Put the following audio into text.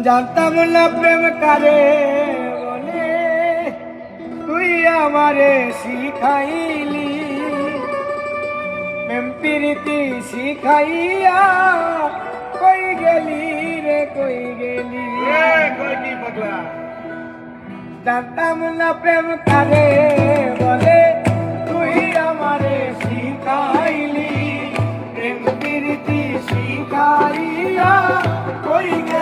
জানতাম না প্রেম কারে বলে, তুই আমারে শিখাইলি। প্রেম প্রীতি শিখাইয়া কই গেলি রে, কই গেলি কই পাগলা। জানতাম না প্রেম কারে বলে, তুই আমারে শিখাইলি। প্রেম প্রীতি শিখাইয়া কই গেলি